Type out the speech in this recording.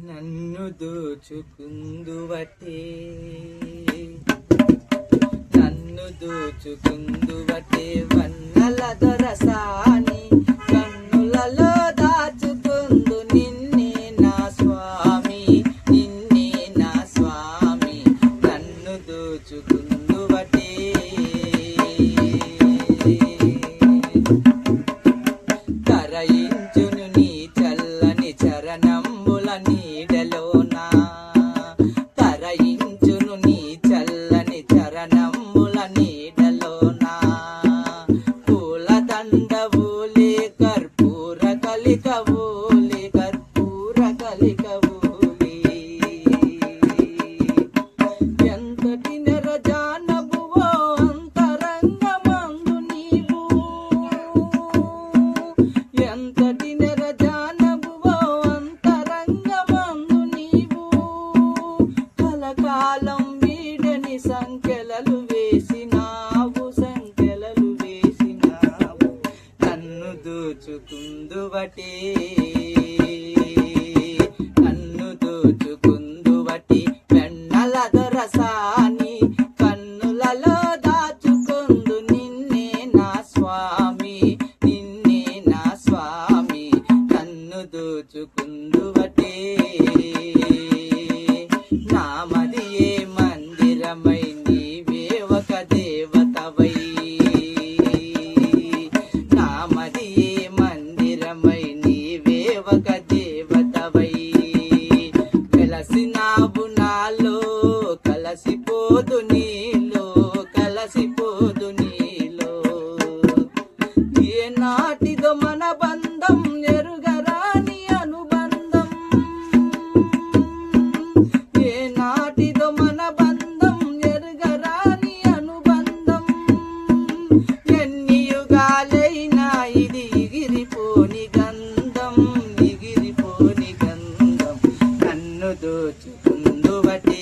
నన్ను దోచుకుందువటే నన్ను దోచుకుందువటే వన్నల దొరసాని కన్నులలో దాచుకుందు నిన్నే నా స్వామి నిన్నే నా స్వామి నన్ను దోచుకుందువటే కరయించును నీ చల్లని చరణంబుల నీడలోనా కరయించును నీ చల్లని చరణంబుల నీడలోనా పూల దండవూలే కర్పూర కలికవూలే కర్పూర కలికవూలే ఎంతటి నెరజానబువో అంతరంగమందు నీవు ఎంతటి నెరజానబువో అంతరంగమందు నీవు కలకాలం వీడని సంఖ్యలలు వేసినావు సంఖ్యలలు వేసినావు నన్ను దోచుకుందువటే నన్ను దోచుకుందువటి వెన్నల దొరసాని కన్నులలో దాచుకుందు నిన్నే నా స్వామి నిన్నే నా స్వామి నన్ను దోచుకుందువటే నామదియే మందిరమై నీవే ఒక దేవతవై నామదియే మందిరమై నీవే ఒక దేవతవై వెలసినావు నాలో కలసిపోదు నీలో కలసిపోదు నీలో ఏ నాటిదో మన బంధం ఎరుగరాని అనుబంధం ఏ నాటిదో మన బంధం ఎరుగరాని అనుబంధం ఎన్ని యుగాలైనా ఇది ఎగిరిపోని గంధం ఎగిరిపోని గంధం నన్ను దోచుకుందువటే